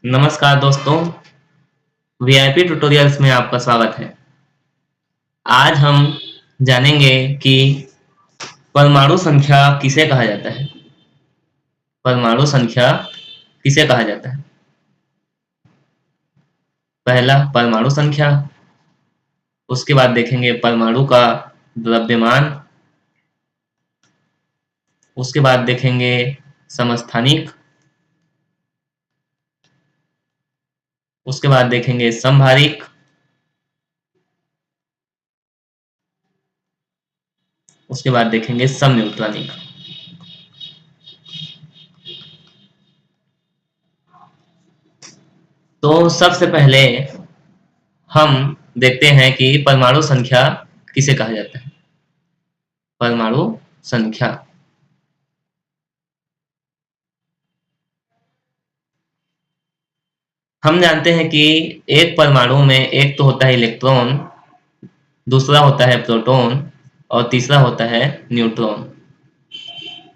नमस्कार दोस्तों, VIP tutorials में आपका स्वागत है। आज हम जानेंगे कि परमाणु संख्या किसे कहा जाता है। परमाणु संख्या किसे कहा जाता है? पहला परमाणु संख्या, उसके बाद देखेंगे परमाणु का द्रव्यमान, उसके बाद देखेंगे समस्थानिक, उसके बाद देखेंगे समभारिक, उसके बाद देखेंगे समन्यूट्रॉनिक। तो सबसे पहले हम देखते हैं कि परमाणु संख्या किसे कहा जाता है। परमाणु संख्या हम जानते हैं कि एक परमाणु में एक तो होता है इलेक्ट्रॉन, दूसरा होता है प्रोटॉन और तीसरा होता है न्यूट्रॉन।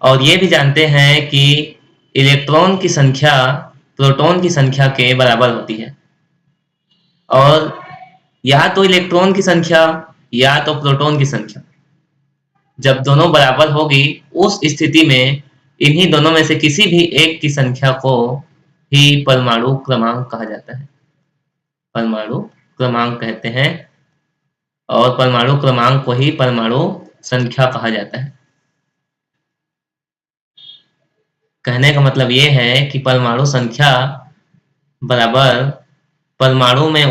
और ये भी जानते हैं कि इलेक्ट्रॉन की संख्या प्रोटॉन की संख्या के बराबर होती है, और या तो इलेक्ट्रॉन की संख्या या तो प्रोटॉन की संख्या जब दोनों बराबर होगी, उस स्थिति में इन्हीं दोनों में से किसी भी एक की संख्या को ही परमाणु क्रमांक कहा जाता है। परमाणु क्रमांक कहते हैं, और परमाणु क्रमांक को ही परमाणु संख्या कहा जाता है। कहने का मतलब ये है कि परमाणु संख्या बराबर परमाणु में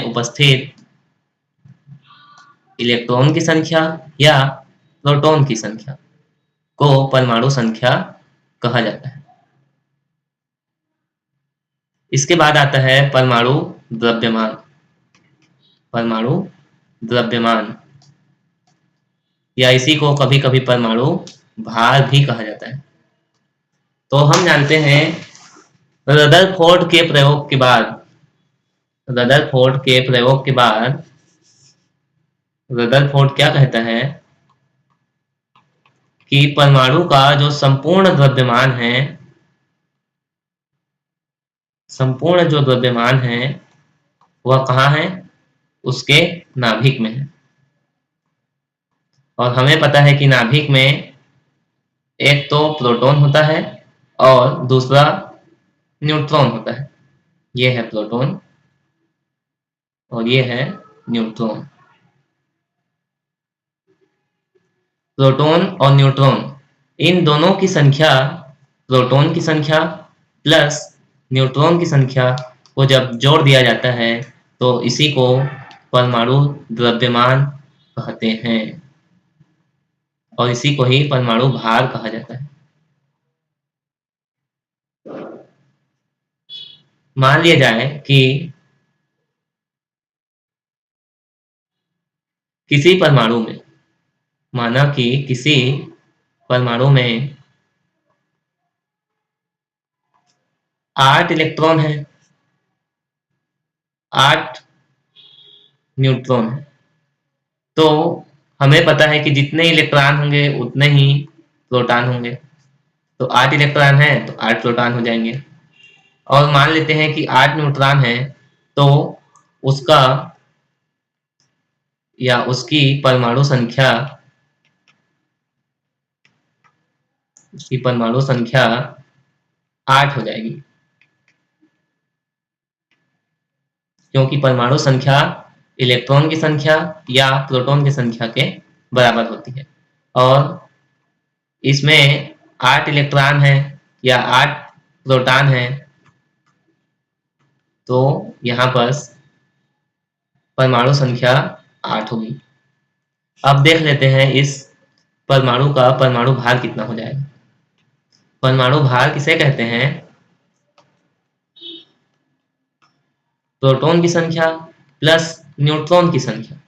उपस्थित इलेक्ट्रॉन की संख्या या प्रोटॉन की संख्या को परमाणु संख्या कहा जाता है। इसके बाद आता है परमाणु द्रव्यमान। परमाणु द्रव्यमान या इसी को कभी-कभी परमाणु भार भी कहा जाता है। तो हम जानते हैं रदरफोर्ड के प्रयोग के बाद रदरफोर्ड क्या कहता है कि परमाणु का जो संपूर्ण द्रव्यमान है वह कहाँ है? उसके नाभिक में है। और हमें पता है कि नाभिक में एक तो प्रोटॉन होता है और दूसरा न्यूट्रॉन होता है। ये है प्रोटॉन और ये है न्यूट्रॉन। प्रोटॉन और न्यूट्रॉन इन दोनों की संख्या, प्रोटॉन की संख्या प्लस न्यूट्रॉन की संख्या को जब जोड़ दिया जाता है तो इसी को परमाणु द्रव्यमान कहते हैं, और इसी को ही परमाणु भार कहा जाता है। मान लिया जाए कि किसी परमाणु में माना कि किसी परमाणु में 8 इलेक्ट्रॉन है, 8 न्यूट्रॉन है। तो हमें पता है कि जितने इलेक्ट्रॉन होंगे उतने ही प्रोटॉन होंगे। तो 8 इलेक्ट्रॉन है तो 8 प्रोटॉन हो जाएंगे। और मान लेते हैं कि 8 न्यूट्रॉन है, तो उसका या उसकी परमाणु संख्या 8 हो जाएगी, क्योंकि परमाणु संख्या इलेक्ट्रॉन की संख्या या प्रोटॉन की संख्या के बराबर होती है। और इसमें 8 इलेक्ट्रॉन है या 8 प्रोटॉन है, तो यहाँ पर परमाणु संख्या 8 होगी। अब देख लेते हैं इस परमाणु का परमाणु भार कितना हो जाएगा। परमाणु भार किसे कहते हैं? प्रोटॉन की संख्या प्लस न्यूट्रॉन की संख्या।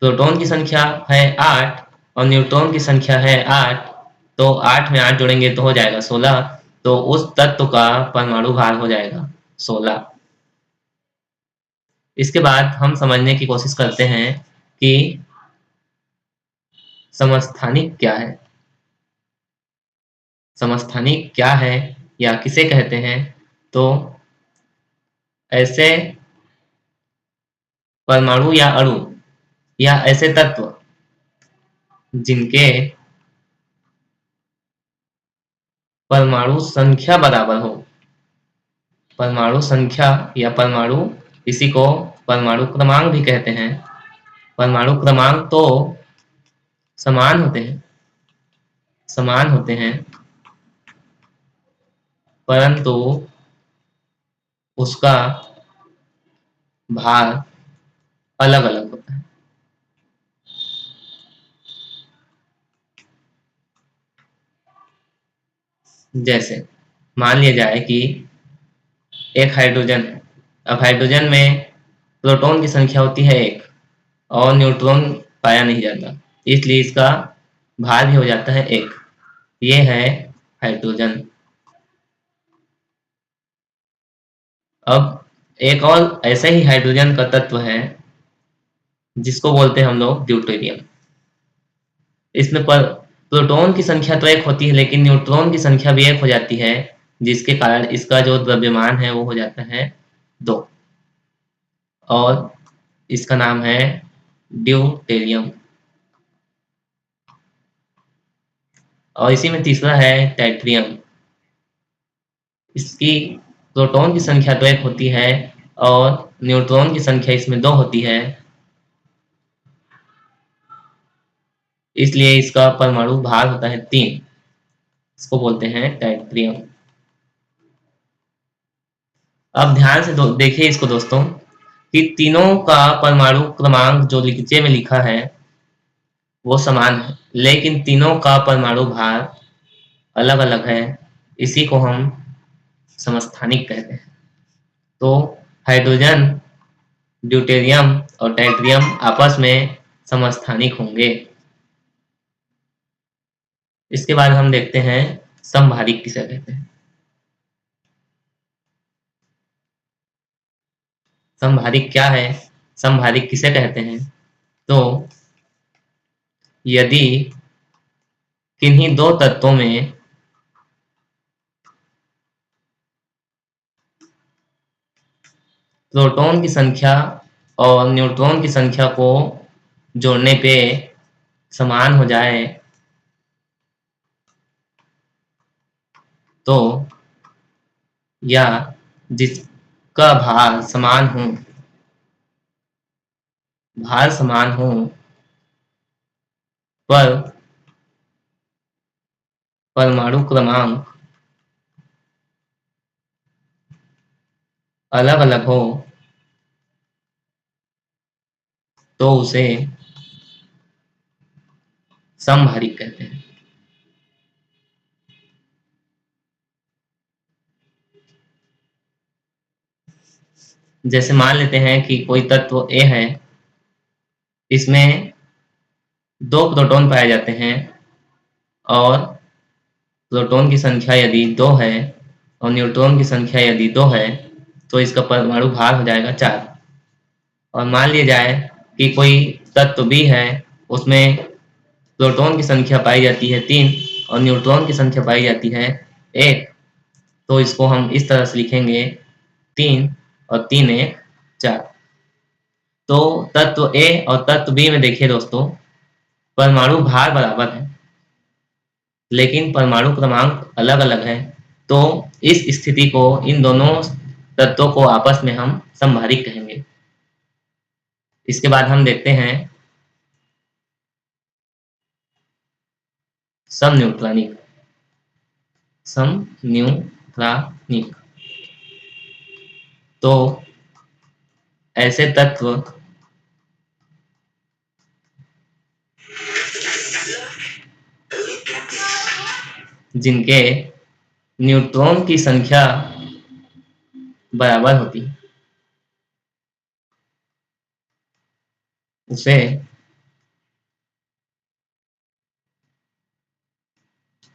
प्रोटॉन की संख्या है 8 और न्यूट्रॉन की संख्या है 8, तो 8 में 8 जोड़ेंगे तो हो जाएगा 16। तो उस तत्व का परमाणु भार हो जाएगा 16। इसके बाद हम समझने की कोशिश करते हैं कि समस्थानिक क्या है। समस्थानिक क्या है या किसे कहते हैं, तो ऐसे परमाणु या अणु या ऐसे तत्व जिनके परमाणु संख्या बराबर हो। परमाणु संख्या या परमाणु, इसी को परमाणु क्रमांक भी कहते हैं। परमाणु क्रमांक तो समान होते हैं, समान होते हैं, परंतु उसका भार अलग अलग होता है। जैसे मान लिया जाए कि एक हाइड्रोजन है। अब हाइड्रोजन में प्रोटॉन की संख्या होती है एक और न्यूट्रॉन पाया नहीं जाता, इसलिए इसका भार भी हो जाता है एक। ये है हाइड्रोजन। अब एक और ऐसा ही हाइड्रोजन का तत्व है जिसको बोलते हैं हम लोग ड्यूटेरियम। इसमें पर प्रोटॉन की संख्या तो एक होती है, लेकिन न्यूट्रॉन की संख्या भी एक हो जाती है, जिसके कारण इसका जो द्रव्यमान है वो हो जाता है 2, और इसका नाम है ड्यूटेरियम। और इसी में तीसरा है टाइट्रियम। इसकी प्रोटॉन की संख्या तो एक होती है और न्यूट्रॉन की संख्या इसमें 2 होती है, इसलिए इसका परमाणु भार होता है 3। इसको बोलते हैं टाइट्रियम। अब ध्यान से देखिए इसको दोस्तों, कि तीनों का परमाणु क्रमांक जो नीचे में लिखा है वो समान है, लेकिन तीनों का परमाणु भार अलग अलग है। इसी को हम समस्थानिक कहते हैं। तो हाइड्रोजन, ड्यूटेरियम और टाइट्रियम आपस में समस्थानिक होंगे। इसके बाद हम देखते हैं समभारिक किसे कहते हैं। समभारिक क्या है, समभारिक किसे कहते हैं, तो यदि किन्हीं दो तत्वों में प्रोटॉन की संख्या और न्यूट्रॉन की संख्या को जोड़ने पे समान हो जाए, तो या जिसका भार समान हो, भार समान हो पर परमाणु क्रमांक अलग अलग हो, तो उसे समभारिक कहते हैं। जैसे मान लेते हैं कि कोई तत्व ए है, इसमें 2 प्रोटॉन पाए जाते हैं और प्रोटॉन की संख्या यदि 2 है और न्यूट्रॉन की संख्या यदि 2 है, तो इसका परमाणु भार हो जाएगा 4। और मान लिया जाए कि कोई तत्व बी है, उसमें प्रोटॉन की संख्या पाई जाती है 3 और न्यूट्रॉन की संख्या पाई जाती है 1, तो इसको हम इस तरह से लिखेंगे 3 और 3 1 4। तो तत्व ए और तत्व बी में देखिए दोस्तों, परमाणु भार बराबर है लेकिन परमाणु क्रमांक अलग अलग है। तो इस स्थिति को, इन दोनों तत्वों को आपस में हम समभारिक कहेंगे। इसके बाद हम देखते हैं समन्यूट्रॉनिक। समन्यूट्रॉनिक तो ऐसे तत्व जिनके न्यूट्रॉन की संख्या बराबर होती है, उसे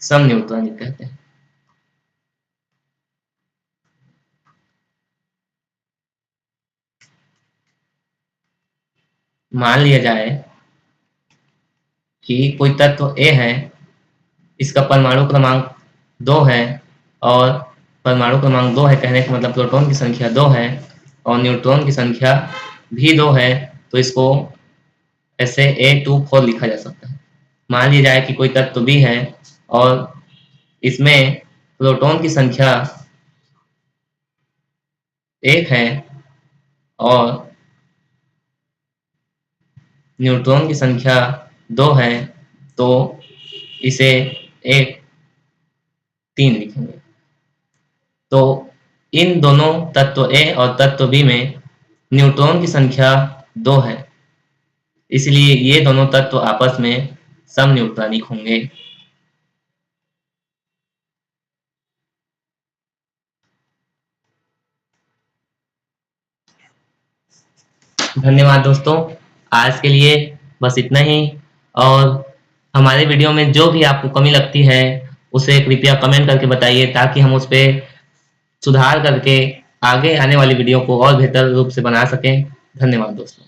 समन्यूट्रॉनिक कहते हैं। मान लिया जाए कि कोई तत्व ए है, इसका परमाणु क्रमांक 2 है और परमाणु क्रमांक 2 है, कहने का मतलब प्रोटॉन की संख्या 2 है और न्यूट्रॉन की संख्या भी 2 है, तो इसको ऐसे A24 लिखा जा सकता है। मान लिया जाए कि कोई तत्व भी है और इसमें प्रोटॉन की संख्या 1 है और न्यूट्रॉन की संख्या 2 है, तो इसे 1 3 लिखेंगे। तो इन दोनों तत्व ए और तत्व बी में न्यूट्रॉन की संख्या 2 है, इसलिए ये दोनों तत्व आपस में समन्यूट्रॉनिक होंगे। धन्यवाद दोस्तों, आज के लिए बस इतना ही। और हमारे वीडियो में जो भी आपको कमी लगती है उसे कृपया कमेंट करके बताइए, ताकि हम उस पर सुधार करके आगे आने वाली वीडियो को और बेहतर रूप से बना सकें। धन्यवाद दोस्तों।